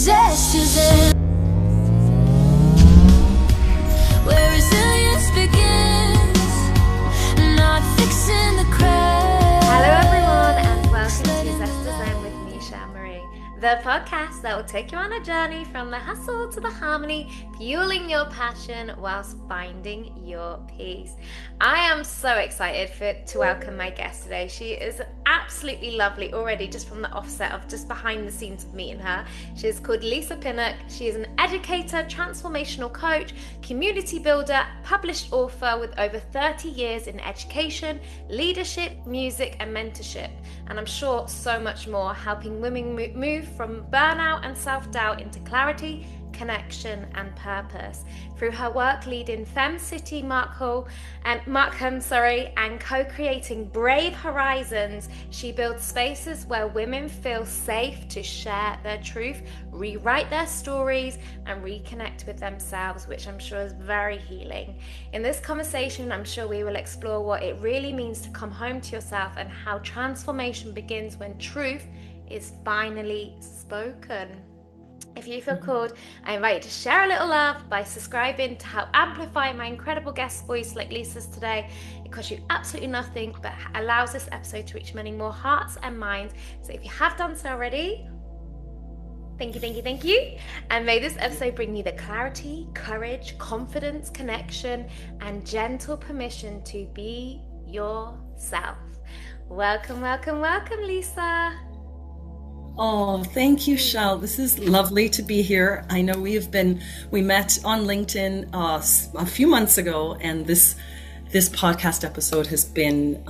Zest is in, where resilience begins, not fixing the cracks. Hello everyone and welcome to Zest Design with me, Shel Marie, the podcast that will take you on a journey from the hustle to the harmony, fueling your passion whilst finding your peace. I am so excited to welcome my guest today. She is absolutely lovely already, just from the offset of just behind the scenes of meeting her. She is called Lisa Pinnock. She is an educator, transformational coach, community builder, published author with over 30 years in education, leadership, music and mentorship. And I'm sure so much more, helping women move from burnout and self-doubt into clarity, connection and purpose through her work leading Fem City Markham, and co-creating Brave Horizons. She builds spaces where women feel safe to share their truth, rewrite their stories and reconnect with themselves, which I'm sure is very healing. In this conversation, I'm sure we will explore what it really means to come home to yourself and how transformation begins when truth is finally spoken. If you feel called, I invite you to share a little love by subscribing to help amplify my incredible guest voice like Lisa's today. It costs you absolutely nothing, but allows this episode to reach many more hearts and minds. So if you have done so already, thank you. And may this episode bring you the clarity, courage, confidence, connection, and gentle permission to be yourself. Welcome, Lisa. Oh, thank you, Shel. This is lovely to be here. I know we met on LinkedIn a few months ago, and this podcast episode has been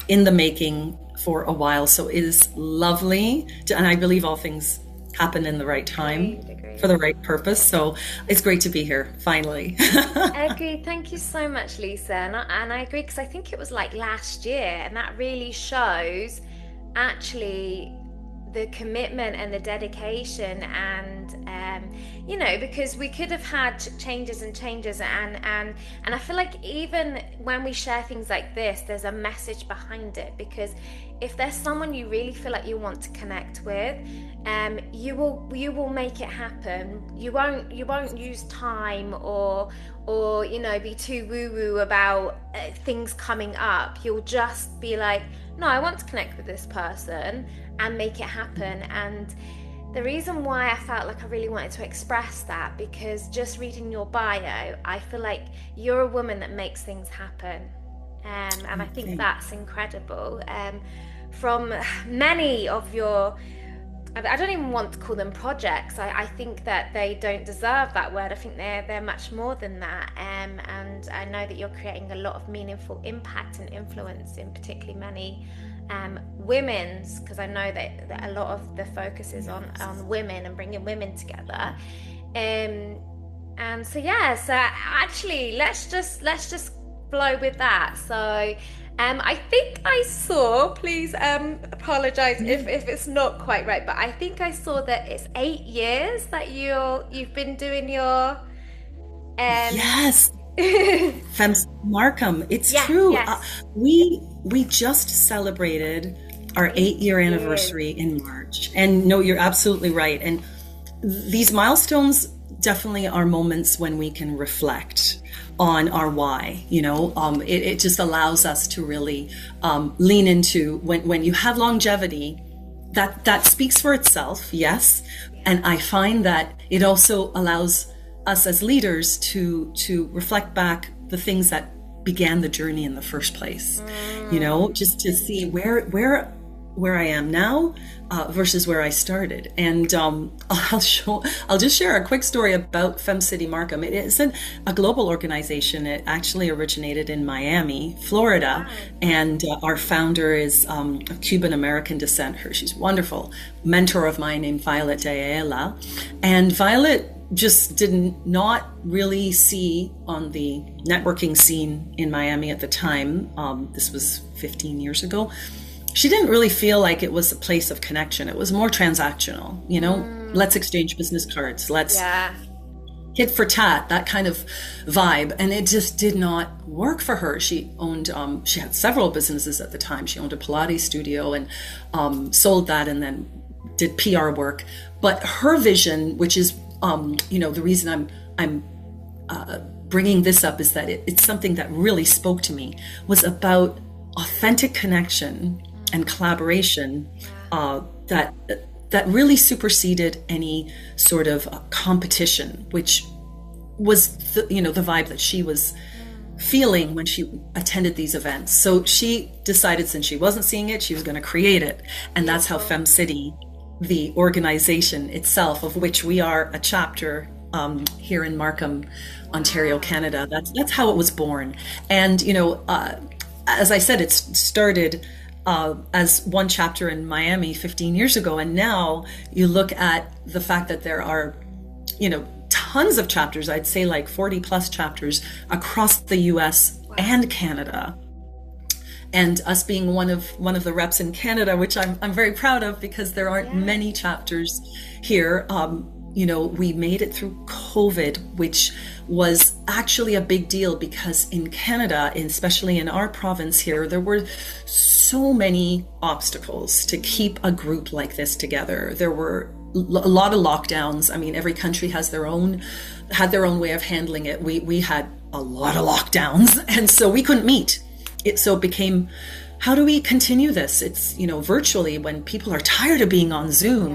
in the making for a while. So it is lovely, and I believe all things happen in the right time. Agreed. For the right purpose. So it's great to be here, finally. Agreed. Thank you so much, Lisa. And I agree, because I think it was like last year, and that really shows actually the commitment and the dedication, and because we could have had changes and I feel like even when we share things like this, there's a message behind it, because if there's someone you really feel like you want to connect with, you will make it happen. You won't use time or be too woo-woo about things coming up. You'll just be like, no, I want to connect with this person and make it happen. And the reason why I felt like I really wanted to express that, because just reading your bio, I feel like you're a woman that makes things happen. And I think that's incredible. From many of your, I don't even want to call them projects. I think that they don't deserve that word. I think they're much more than that. And I know that you're creating a lot of meaningful impact and influence in particularly many women's, because I know that a lot of the focus is on women and bringing women together. And so actually let's just flow with that. So I think I saw, please apologize if it's not quite right, but I think I saw that it's 8 years that you've been doing your yes. Fem Markham. It's true. Yes. We just celebrated our 8-year anniversary in March. And no, you're absolutely right. And these milestones definitely are moments when we can reflect on our why. It just allows us to really lean into when you have longevity, that speaks for itself. Yes. And I find that it also allows us as leaders to reflect back the things that began the journey in the first place, just to see where I am now versus where I started. And I'll just share a quick story about Fem City Markham. It is a global organization. It actually originated in Miami, Florida. Wow. And our founder is of Cuban American descent. She's wonderful. Mentor of mine named Violet de Ayala. And Violet just did not really see on the networking scene in Miami at the time. This was 15 years ago. She didn't really feel like it was a place of connection. It was more transactional, let's exchange business cards. Let's hit for tat, that kind of vibe. And it just did not work for her. She had several businesses at the time. She owned a Pilates studio and sold that, and then did PR work, but her vision, which is, the reason I'm bringing this up is that it's something that really spoke to me, was about authentic connection and collaboration that really superseded any sort of competition, which was the vibe that she was feeling when she attended these events. So she decided, since she wasn't seeing it, she was going to create it. And that's how FemCity, the organization itself, of which we are a chapter here in Markham, Ontario, Canada, that's how it was born. And, as I said, it started as one chapter in Miami 15 years ago. And now you look at the fact that there are, tons of chapters, I'd say like 40 plus chapters across the US and Canada. And us being one of the reps in Canada, which I'm very proud of, because there aren't many chapters here. We made it through COVID, which was actually a big deal, because in Canada, especially in our province here, there were so many obstacles to keep a group like this together. There were a lot of lockdowns. I mean, every country had their own way of handling it. We had a lot of lockdowns, and so we couldn't meet. So it became, how do we continue this? It's, virtually, when people are tired of being on Zoom,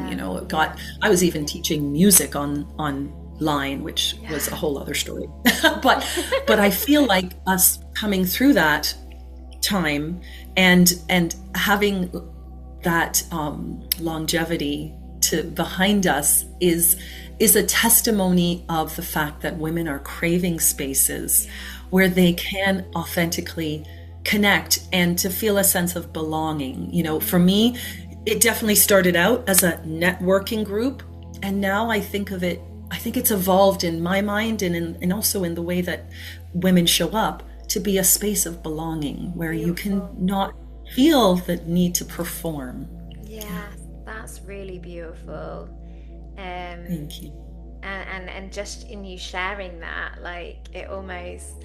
I was even teaching music online, which was a whole other story. but I feel like us coming through that time and having that longevity behind us is a testimony of the fact that women are craving spaces where they can authentically connect and to feel a sense of belonging. For me, it definitely started out as a networking group, and now I think it's evolved in my mind and also in the way that women show up, to be a space of belonging where you can not feel the need to perform. Yeah, that's really beautiful. Thank you. And just in you sharing that, like, it almost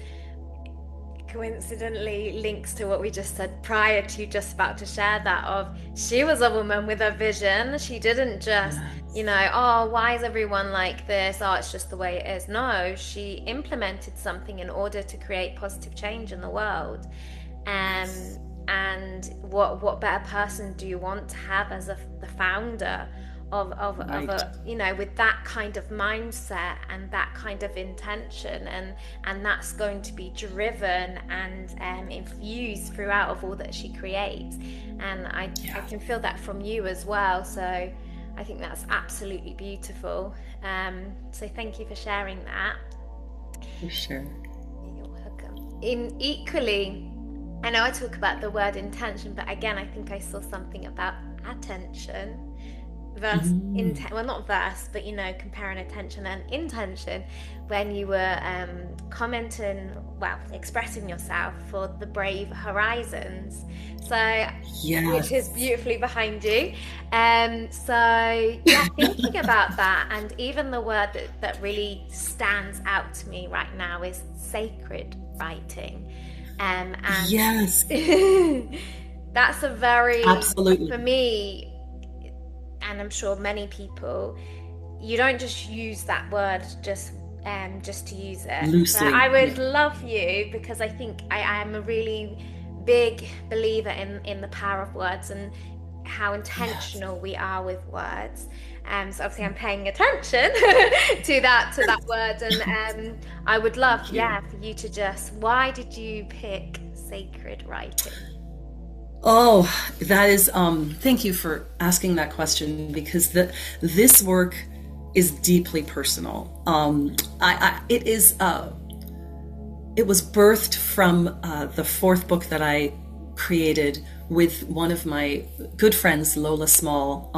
coincidentally links to what we just said prior to just about to share that, of she was a woman with a vision. She didn't just why is everyone like this, it's just the way it is. No, she implemented something in order to create positive change in the world. And what better person do you want to have as the founder of a, with that kind of mindset and that kind of intention, and that's going to be driven and infused throughout of all that she creates. And I can feel that from you as well. So I think that's absolutely beautiful. So thank you for sharing that. For sure. You're welcome. Equally, I know I talk about the word intention, but again, I think I saw something about attention. Comparing attention and intention when you were expressing yourself for the Brave Horizons, which is beautifully behind you. Thinking about that, and even the word that really stands out to me right now is sacred writing. And yes, that's a very, absolutely, for me, and I'm sure many people, you don't just use that word just to use it loosely. So I would love you, because I think I am a really big believer in the power of words and how intentional we are with words. So obviously I'm paying attention to that word, and I would love for you to just, why did you pick sacred writing? Oh, that is, thank you for asking that question, because this work is deeply personal. It was birthed from the fourth book that I created with one of my good friends, Lola Small.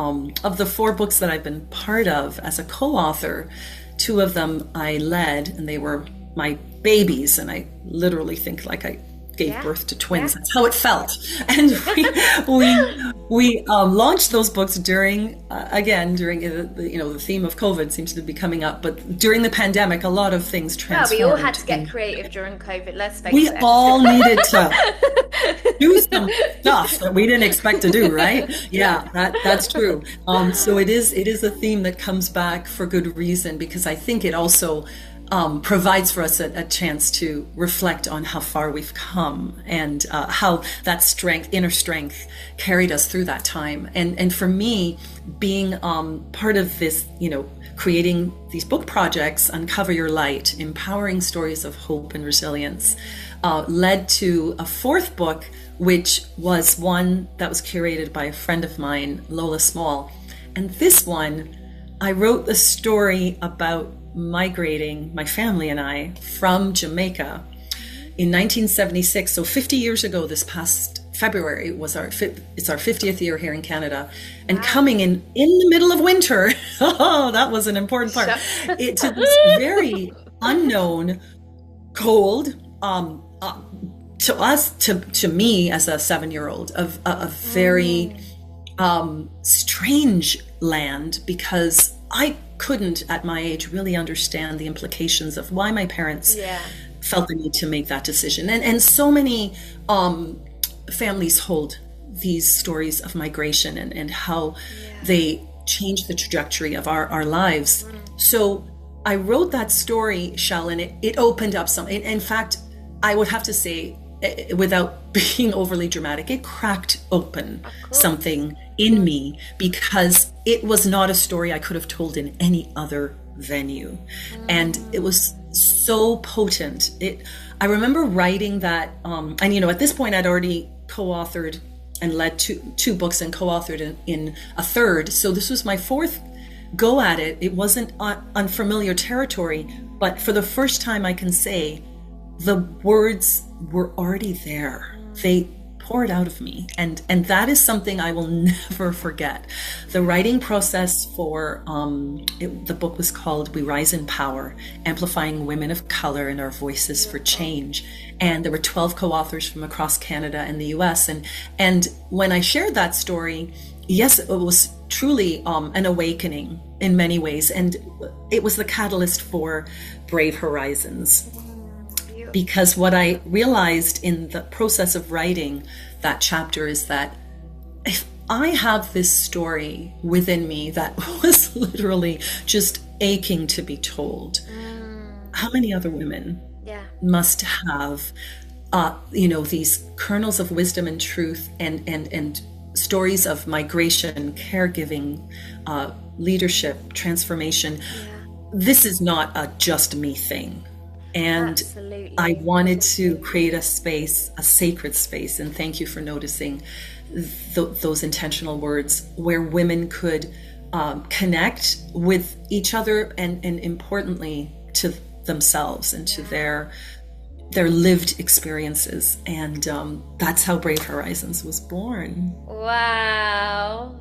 Of the 4 books that I've been part of as a co-author, 2 of them I led, and they were my babies, and I literally think like I gave birth to twins. That's how it felt. And we launched those books during the theme of COVID seems to be coming up, but during the pandemic, a lot of things transformed. Well, we all had to get creative during COVID, let's face it. We all needed to do some stuff that we didn't expect to do, right? Yeah, that's true. So it is a theme that comes back for good reason, because I think it also provides for us a chance to reflect on how far we've come, and how that inner strength carried us through that time. And for me, being part of this, creating these book projects, Uncover Your Light, empowering stories of hope and resilience, led to a fourth book, which was one that was curated by a friend of mine, Lola Small. And this one, I wrote the story about migrating, my family and I, from Jamaica in 1976. So 50 years ago, this past February it's our 50th year here in Canada, and coming in the middle of winter. Oh, that was an important part. To this very unknown, cold, to us, to me as a 7-year-old, of a very strange land, because I couldn't at my age really understand the implications of why my parents felt the need to make that decision. And so many families hold these stories of migration and how they change the trajectory of our lives. So I wrote that story, Shel, and it opened up some. In fact, I would have to say, without being overly dramatic, it cracked open something in me, because it was not a story I could have told in any other venue. And it was so potent. I remember writing that, and at this point I'd already co-authored and led two books and co-authored in a third. So this was my fourth go at it. It wasn't unfamiliar territory, but for the first time I can say the words were already there. They poured out of me. And that is something I will never forget. The writing process for the book was called We Rise in Power, Amplifying Women of Color and Our Voices for Change. And there were 12 co-authors from across Canada and the US. And when I shared that story, yes, it was truly an awakening in many ways. And it was the catalyst for Brave Horizons. Because what I realized in the process of writing that chapter is that if I have this story within me that was literally just aching to be told, how many other women must have, these kernels of wisdom and truth and stories of migration, caregiving, leadership, transformation. This is not a just me thing. And absolutely. I wanted to create a space, a sacred space, and thank you for noticing those intentional words, where women could connect with each other and importantly to themselves and to their lived experiences. And that's how Brave Horizons was born. Wow.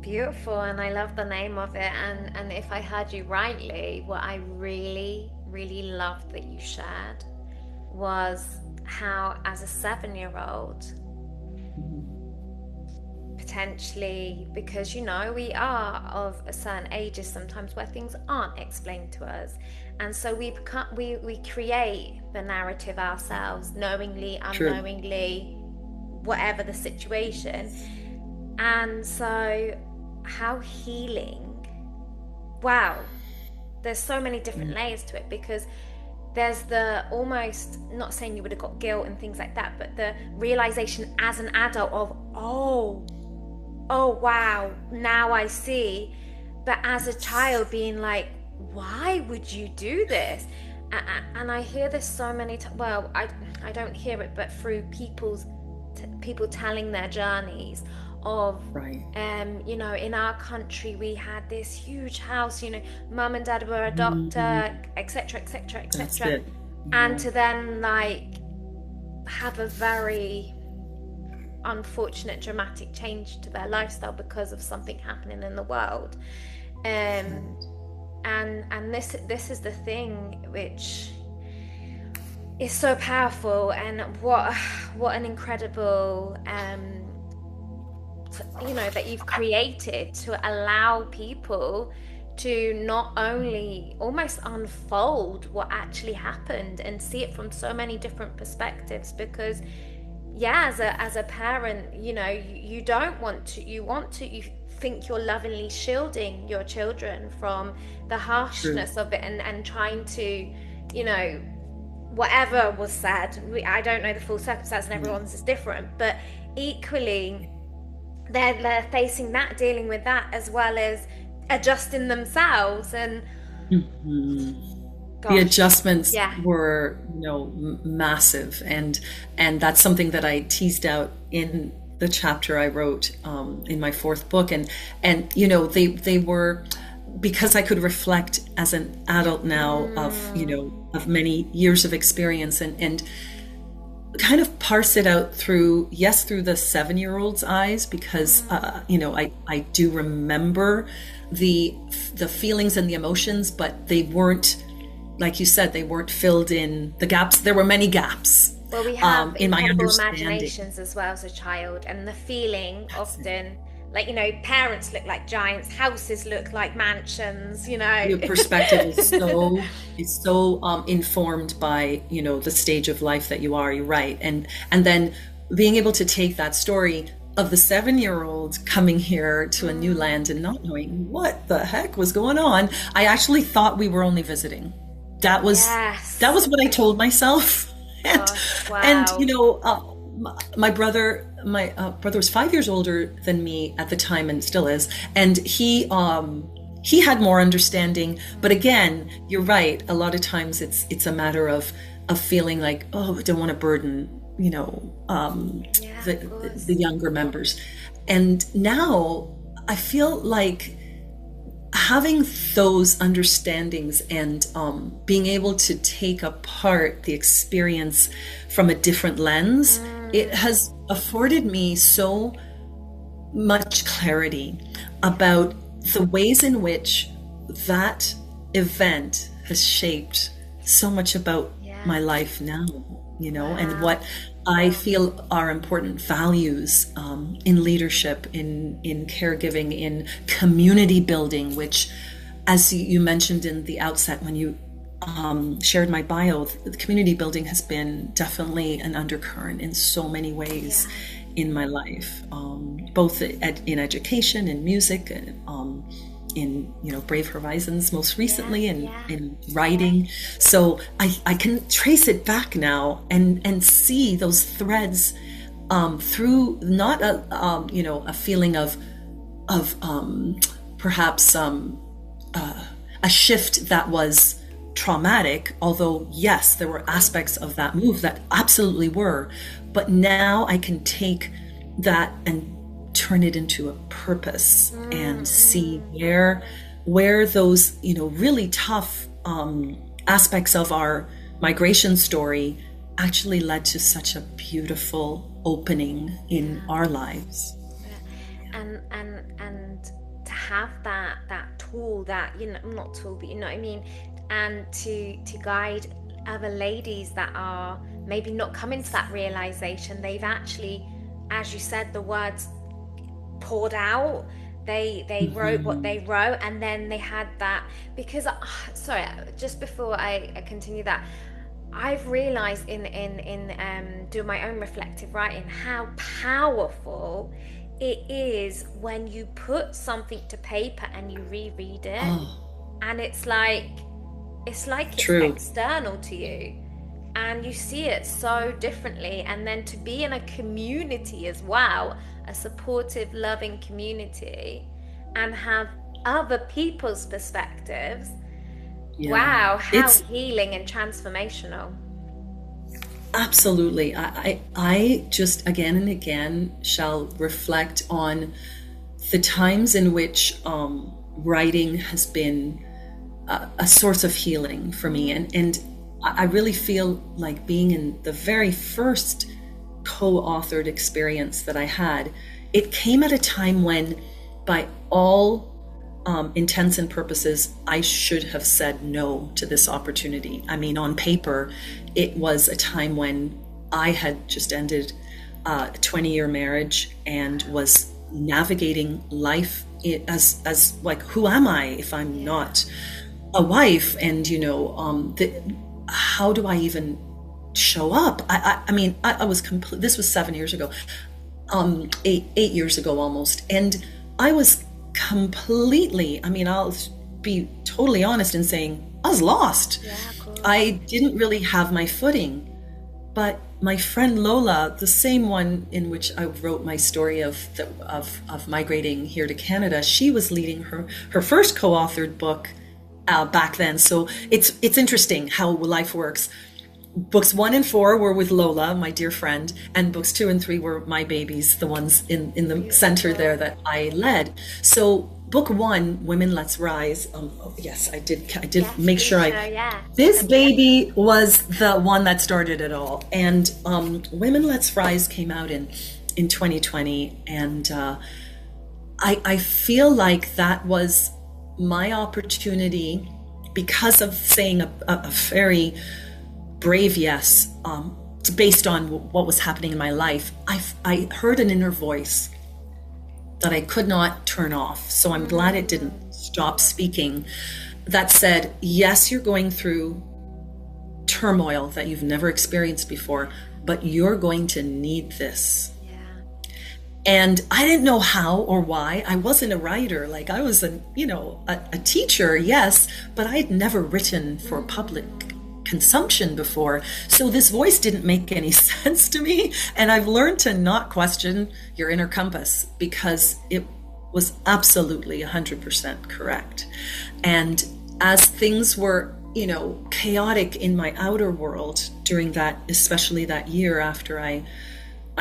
Beautiful. And I love the name of it. And if I heard you rightly, what I really loved that you shared was how, as a 7-year-old, potentially, because we are of a certain ages sometimes where things aren't explained to us, and so we create the narrative ourselves, knowingly, unknowingly, whatever the situation. And so how healing, wow, there's so many different layers to it, because there's the almost, not saying you would have got guilt and things like that, but the realization as an adult of, oh wow, now I see. But as a child being like, why would you do this? And I hear this so many times. Well, I don't hear it, but through people telling their journeys of, in our country we had this huge house, mum and dad were a doctor, etc. And to then have a very unfortunate dramatic change to their lifestyle because of something happening in the world. And this is the thing which is so powerful, and what an incredible that you've created to allow people to not only almost unfold what actually happened and see it from so many different perspectives. Because yeah, as a parent, you don't want to, you think you're lovingly shielding your children from the harshness of it, and trying to, whatever was said, I don't know the full circumstance, and everyone's is different, but equally they're facing that, dealing with that, as well as adjusting themselves. And the adjustments were massive, and that's something that I teased out in the chapter I wrote in my fourth book, and they were, because I could reflect as an adult now of many years of experience, and kind of parse it out through the 7-year-old's eyes, because I do remember the feelings and the emotions, but they weren't, like you said, they weren't filled in the gaps. There were many gaps. Well, we have in my incredible understanding. imaginations as well as a child, and the feeling often, parents look like giants, houses look like mansions. Your perspective is so informed by the stage of life that you are. You're right, and then being able to take that story of the 7-year-old coming here to a new land and not knowing what the heck was going on. I actually thought we were only visiting. That was what I told myself. And my brother was 5 years older than me at the time, and still is, and he had more understanding. But again, you're right, a lot of times it's a matter of feeling like, oh, I don't want to burden the younger members. And now I feel like having those understandings and being able to take apart the experience from a different lens, it has afforded me so much clarity about the ways in which that event has shaped so much about my life now, and what I feel are important values in leadership, in caregiving, in community building, which, as you mentioned in the outset when you shared my bio, the community building has been definitely an undercurrent in so many ways in my life, both in education, in music, and in Brave Horizons most recently, in writing. So I can trace it back now and see those threads through not a feeling of perhaps a shift that was traumatic, although yes, there were aspects of that move that absolutely were, but now I can take that and turn it into a purpose and see where those really tough aspects of our migration story actually led to such a beautiful opening in our lives. And to have that tool, that not tool, but what I mean, and to guide other ladies that are maybe not coming to that realization. They've actually, as you said, the words poured out, they wrote what they wrote, and then they had that, because sorry, just before I continue that, I've realized in doing my own reflective writing how powerful it is when you put something to paper and you reread it, and it's like it's external to you, and you see it so differently. And then to be in a community as well, a supportive, loving community, and have other people's perspectives. Wow, how healing and transformational. Absolutely. I just again and again shall reflect on the times in which writing has been a source of healing for me. And I really feel like being in the very first co-authored experience that I had, it came at a time when, by all intents and purposes, I should have said no to this opportunity. I mean, on paper, it was a time when I had just ended a 20-year marriage and was navigating life as like, who am I if I'm not a wife? And, how do I even show up? I mean, I was complete. This was 7 years ago, 8 years ago almost. And I was completely, I mean, I'll be totally honest in saying I was lost. Yeah, cool. I didn't really have my footing. But my friend Lola, the same one in which I wrote my story of migrating here to Canada, she was leading her first co-authored book back then. So it's interesting how life works. Books 1 and 4 were with Lola, my dear friend, and books 2 and 3 were my babies, the ones in the center there that I led. So book 1, Women Let's Rise. Yes, I did make sure this baby was the one that started it all. And Women Let's Rise came out in 2020, and I feel like that was my opportunity, because of saying a very brave yes, based on what was happening in my life. I heard an inner voice that I could not turn off. So I'm glad it didn't stop speaking. That said, yes, you're going through turmoil that you've never experienced before, but you're going to need this. And I didn't know how or why. I wasn't a writer. Like, I was a teacher, yes, but I had never written for public consumption before. So this voice didn't make any sense to me. And I've learned to not question your inner compass, because it was absolutely 100% correct. And as things were, chaotic in my outer world during that, especially that year after I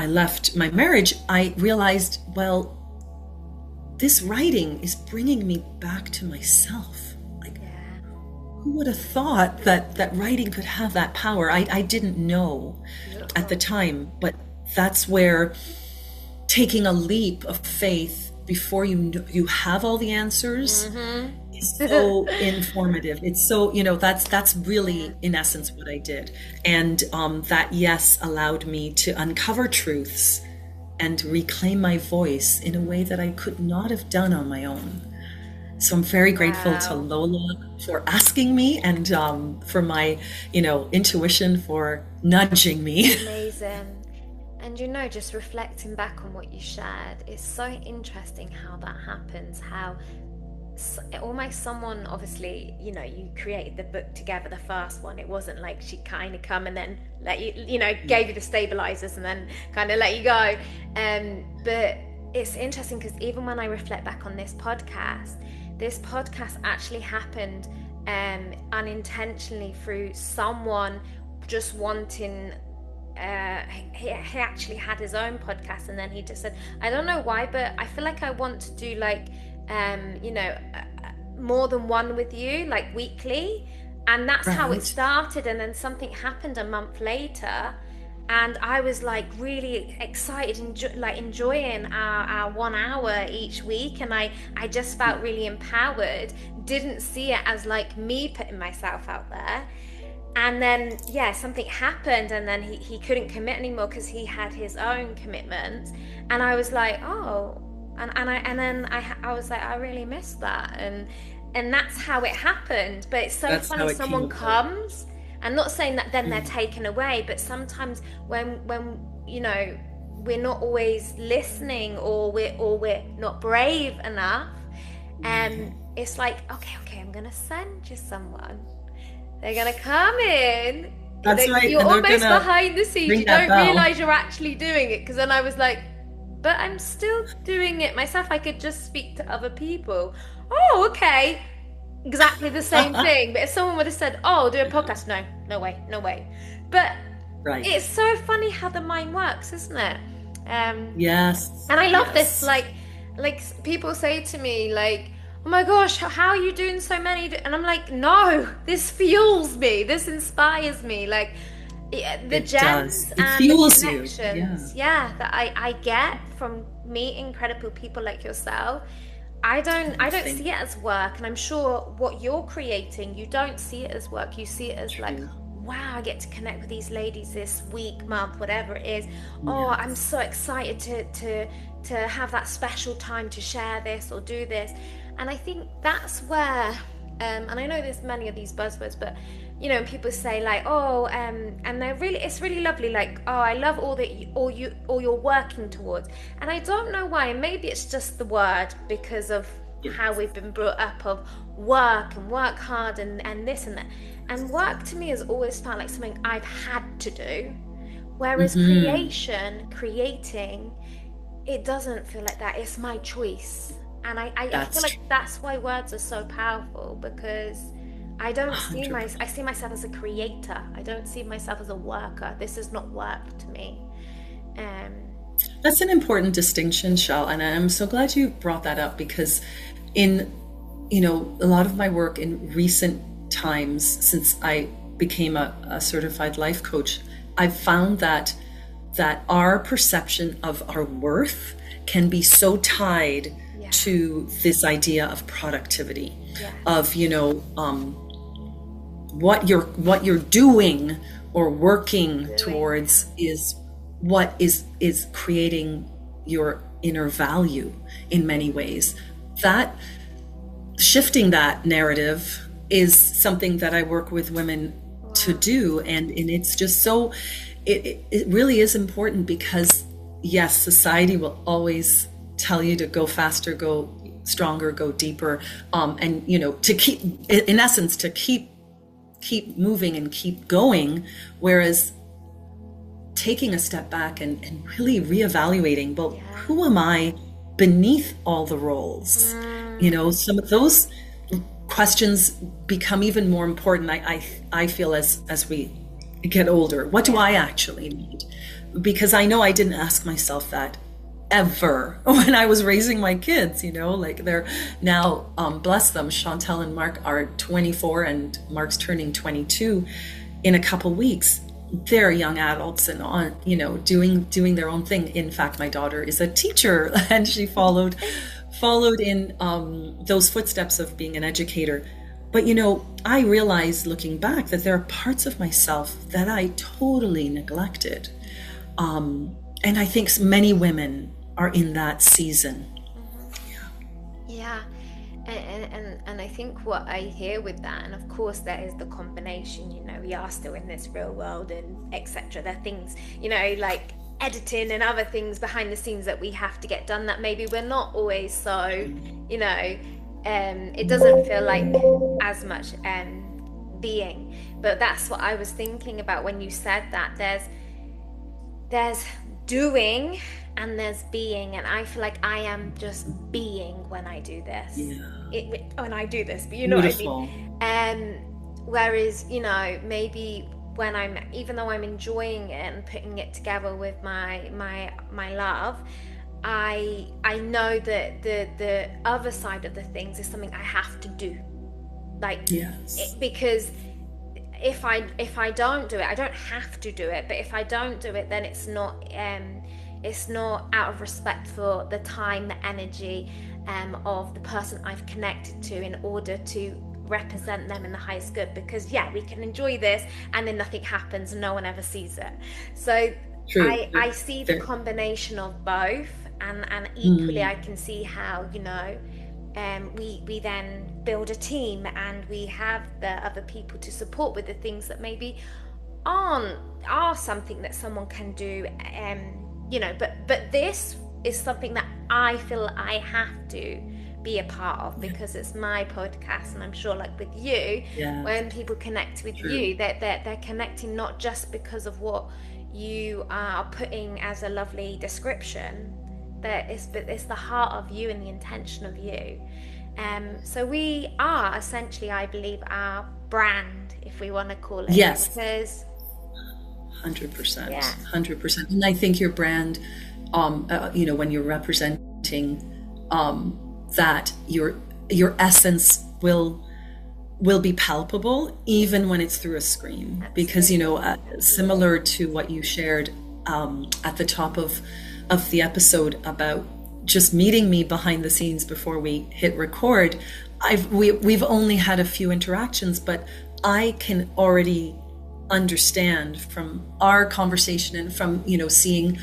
left my marriage, I realized, well, this writing is bringing me back to myself. Who would have thought that writing could have that power? I didn't know at the time, but that's where taking a leap of faith before you have all the answers is so informative. It's so, that's really in essence what I did. And that yes allowed me to uncover truths and reclaim my voice in a way that I could not have done on my own. So I'm very grateful to Lola for asking me, and for my, intuition for nudging me. Amazing. And just reflecting back on what you shared, it's so interesting how that happens, how almost someone, obviously, you created the book together, the first one. It wasn't like she kind of come and then let you, gave you the stabilizers and then kind of let you go. But it's interesting because even when I reflect back on this podcast actually happened unintentionally through someone just wanting, he actually had his own podcast, and then he just said, I don't know why, but I feel like I want to do like, more than one with you, like weekly. And that's how it started. And then something happened a month later, and I was like really excited and enjoying our 1 hour each week. And I just felt really empowered, didn't see it as like me putting myself out there. And then, something happened, and then he couldn't commit anymore because he had his own commitments. And I was like, oh, and I was like, I really missed that. And that's how it happened. But it's so funny, someone comes, I'm not saying that then they're taken away, but sometimes when we're not always listening, or we're not brave enough, it's like, okay, I'm gonna send you someone. They're gonna come in. That's right. You're almost behind the scenes. You don't realize you're actually doing it. Because then I was like, but I'm still doing it myself. I could just speak to other people. Oh, okay. Exactly the same thing. But if someone would have said, oh, do a podcast, no way. But it's so funny how the mind works, isn't it? Yes. And I love this. Like people say to me, like, oh my gosh, how are you doing so many? And I'm like, no, this fuels me. This inspires me. Like the gems and the connections, that I get from meeting incredible people like yourself. I don't see it as work, and I'm sure what you're creating, you don't see it as work. You see it as like, wow, I get to connect with these ladies this week, month, whatever it is. Oh, I'm so excited to have that special time to share this or do this. And I think that's where, and I know there's many of these buzzwords, but you know, people say like, oh, and it's really lovely, like, oh, I love all you're working towards. And I don't know why, maybe it's just the word, because of how we've been brought up, of work and work hard and this and that. And work to me has always felt like something I've had to do. Whereas creating, it doesn't feel like that. It's my choice. And I feel like that's why words are so powerful, because I don't see I see myself as a creator. I don't see myself as a worker. This is not work to me. That's an important distinction, Shel, and I'm so glad you brought that up, because in, you know, a lot of my work in recent times, since I became a certified life coach, I've found that our perception of our worth can be so tied to this idea of productivity, of, you know, what you're doing or working towards is what is creating your inner value in many ways. That shifting that narrative is something that I work with women to do, and it's just so it really is important, because yes, society will always tell you to go faster, go stronger, go deeper, and you know, to keep, in essence, to keep moving and keep going, whereas taking a step back and really reevaluating, well, who am I beneath all the roles? You know, some of those questions become even more important, I feel, as we get older. What do I actually need? Because I know I didn't ask myself that ever when I was raising my kids, you know, like they're now, bless them, Chantel and Mark are 24 and Mark's turning 22 in a couple weeks. They're young adults and on, you know, doing their own thing. In fact, my daughter is a teacher, and she followed in those footsteps of being an educator. But, you know, I realized looking back that there are parts of myself that I totally neglected. And I think many women are in that season. Yeah. And I think what I hear with that, and of course there is the combination, you know, we are still in this real world and etc. There are things, you know, like editing and other things behind the scenes that we have to get done that maybe we're not always so, you know, it doesn't feel like as much being. But that's what I was thinking about when you said that there's doing and there's being, and I feel like I am just being when I do this. When I do this, but you know Beautiful. What I mean. Whereas, you know, maybe when even though I'm enjoying it and putting it together with my love, I know that the other side of the things is something I have to do, like because if I don't do it, I don't have to do it, but if I don't do it, then it's not out of respect for the time, the energy of the person I've connected to, in order to represent them in the highest good. Because we can enjoy this and then nothing happens and no one ever sees it. So I see the combination of both, and equally I can see how, you know, we then build a team and we have the other people to support with the things that maybe are something that someone can do, you know, but this is something that I feel I have to be a part of, because it's my podcast, and I'm sure like with you, when people connect with you, they're connecting not just because of what you are putting as a lovely description, but it's the heart of you and the intention of you. So we are essentially, I believe, our brand, if we want to call it. Yes. Because 100%. 100%. And I think your brand, you know, when you're representing that, your essence will be palpable even when it's through a screen. Absolutely. Because, you know, similar to what you shared at the top of the episode about just meeting me behind the scenes before we hit record, we've only had a few interactions, but I can already understand from our conversation and from, seeing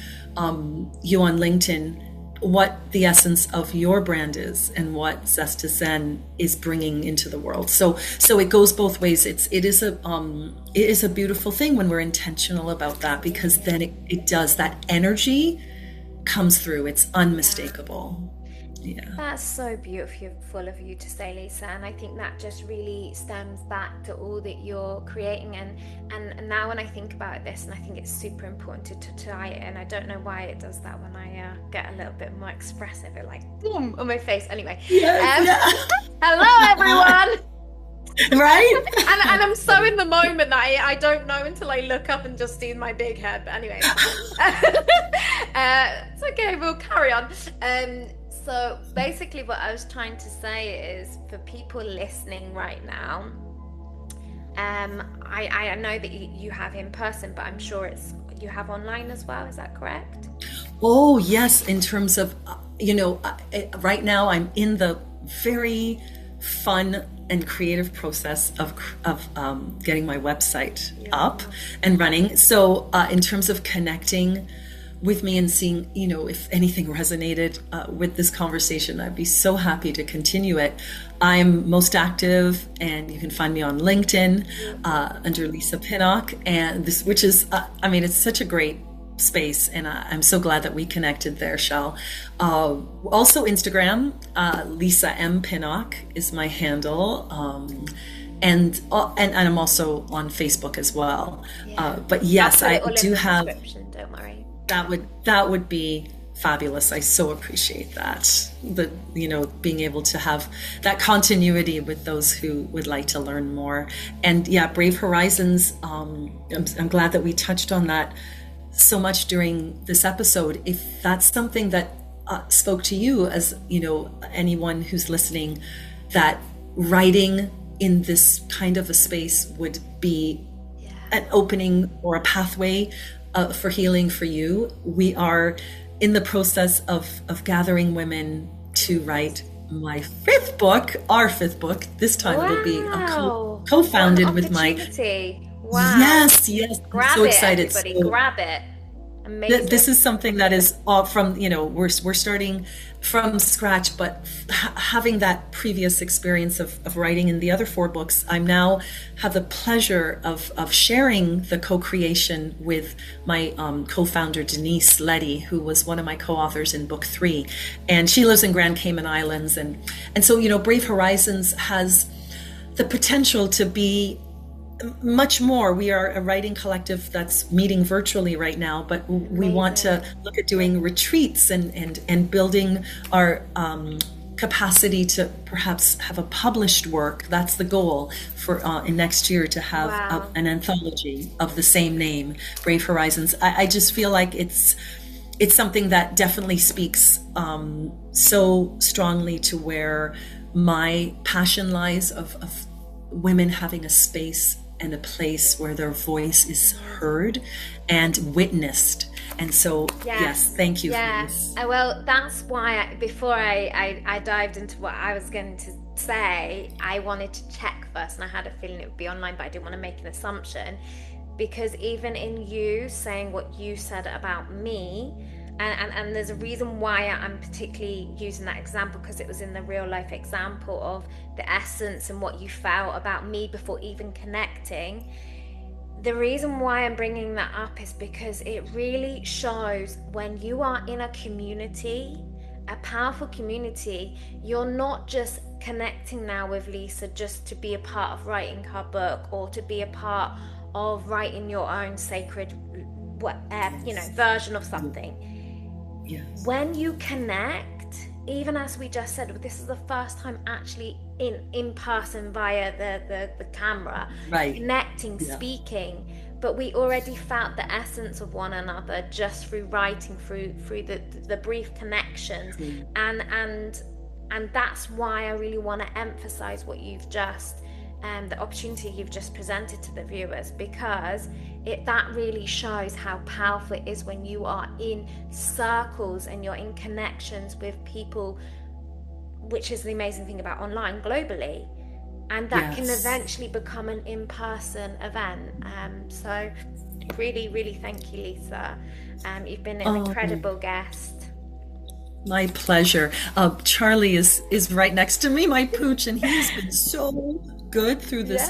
you on LinkedIn, what the essence of your brand is and what Zest to Zen is bringing into the world. So it goes both ways. It is a beautiful thing when we're intentional about that, because then it does, that energy comes through. It's unmistakable. Yeah. That's so beautiful of you to say, Lisa, and I think that just really stems back to all that you're creating. And now when I think about this, and I think it's super important to try it, and I don't know why it does that when I get a little bit more expressive, it like boom on my face. Anyway, hello everyone. Right? and I'm so in the moment that I don't know until I look up and just see my big head. But anyway, it's okay, we'll carry on. So basically what I was trying to say is, for people listening right now, I know that you have in person, but I'm sure you have online as well. Is that correct? Oh, yes. In terms of, right now I'm in the very fun and creative process of getting my website up and running. So in terms of connecting with me and seeing, if anything resonated with this conversation, I'd be so happy to continue it. I'm most active, and you can find me on LinkedIn under Lisa Pinnock, and which is, it's such a great space, and I'm so glad that we connected there, Shel. Also Instagram, Lisa M Pinnock is my handle, and I'm also on Facebook as well. But yes, I do have. Don't worry. That would be fabulous. I so appreciate that. Being able to have that continuity with those who would like to learn more. And Brave Horizons, I'm glad that we touched on that so much during this episode. If that's something that spoke to you, as anyone who's listening, that writing in this kind of a space would be an opening or a pathway for healing for you. We are in the process of gathering women to write our fifth book. This time it'll be co-founded with my. Wow. Yes. Grab I'm so excited. Everybody, grab it. Amazing. This is something that is from, we're starting from scratch, but having that previous experience of writing in the other 4 books, I now have the pleasure of sharing the co-creation with my co-founder, Denise Letty, who was one of my co-authors in book 3. And she lives in Grand Cayman Islands. And so, Brave Horizons has the potential to be much more. We are a writing collective that's meeting virtually right now, but we want to look at doing retreats and building our capacity to perhaps have a published work. That's the goal for in next year, to have an anthology of the same name, Brave Horizons. I just feel like it's something that definitely speaks so strongly to where my passion lies of women having a space and a place where their voice is heard and witnessed. And so, yes, thank you for this. Well, that's why before I dived into what I was going to say, I wanted to check first, and I had a feeling it would be online, but I didn't want to make an assumption, because even in you saying what you said about me, and there's a reason why I'm particularly using that example, because it was in the real life example of the essence and what you felt about me before even connecting. The reason why I'm bringing that up is because it really shows when you are in a community, a powerful community, you're not just connecting now with Lisa just to be a part of writing her book or to be a part of writing your own sacred version of something. Yes. When you connect, even as we just said, this is the first time actually in person via the camera, connecting, speaking, but we already felt the essence of one another just through writing, through the brief connections, and that's why I really want to emphasize what you've just the opportunity you've just presented to the viewers, because that really shows how powerful it is when you are in circles and you're in connections with people, which is the amazing thing about online globally, and that can eventually become an in-person event. So really, really thank you, Lisa. You've been an incredible guest. My pleasure. Charlie is right next to me, my pooch, and he's been so good through this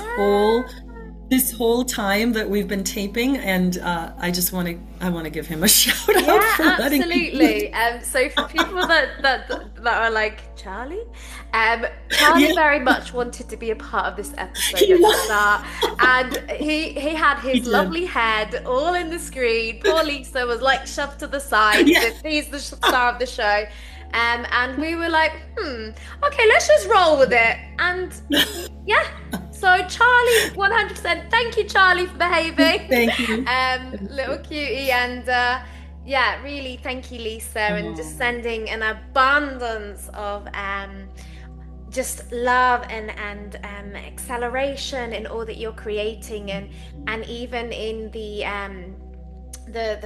whole time that we've been taping, and I want to give him a shout out for letting absolutely. So for people that are like, Charlie very much wanted to be a part of this episode at the start, and he had his lovely head all in the screen. Poor Lisa was like shoved to the side. He's the star of the show. And we were like, okay, let's just roll with it. And so Charlie, 100%. Thank you, Charlie, for behaving. Thank you. Little cutie. And really, thank you, Lisa, and just sending an abundance of just love and acceleration in all that you're creating, and even in the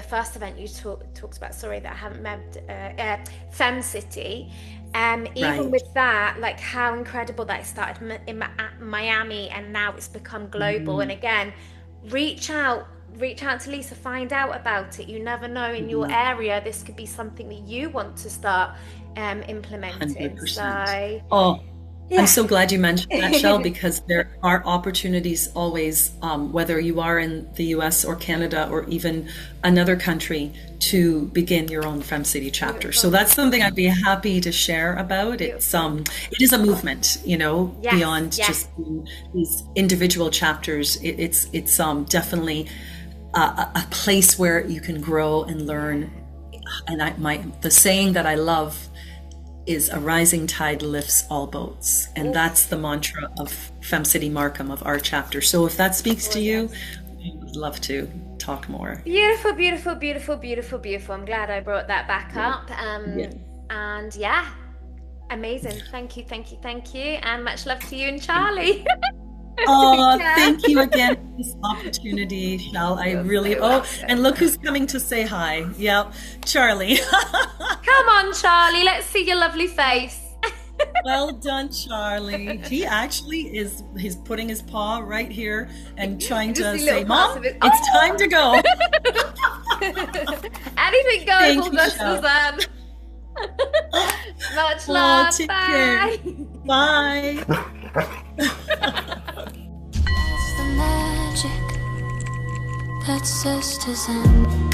first event you talked about, sorry that I haven't met, Fem City, even with that, like how incredible that it started in Miami and now it's become global. And again, reach out to Lisa, find out about it. You never know, in your area this could be something that you want to start implementing. 100%. I'm so glad you mentioned that, Shel, because there are opportunities always, whether you are in the US or Canada or even another country, to begin your own Fem City chapter. Beautiful. So that's something I'd be happy to share about. It is a movement, beyond just these individual chapters. It's definitely a place where you can grow and learn. And the saying that I love is a rising tide lifts all boats. And that's the mantra of Fem City Markham, of our chapter. So if that speaks to you, I would love to talk more. Beautiful, beautiful, beautiful, beautiful, beautiful. I'm glad I brought that back up. And amazing. Thank you. And much love to you and Charlie. Thank you again for this opportunity, Shel. I really and look who's coming to say hi. Yep, Charlie. Come on, Charlie, let's see your lovely face. Well done, Charlie. He actually he's putting his paw right here and trying to say, Mom, it's time to go. Anything goes on this Suzanne. Much love. Take Bye. Care. Bye. That's the magic that Zest is in.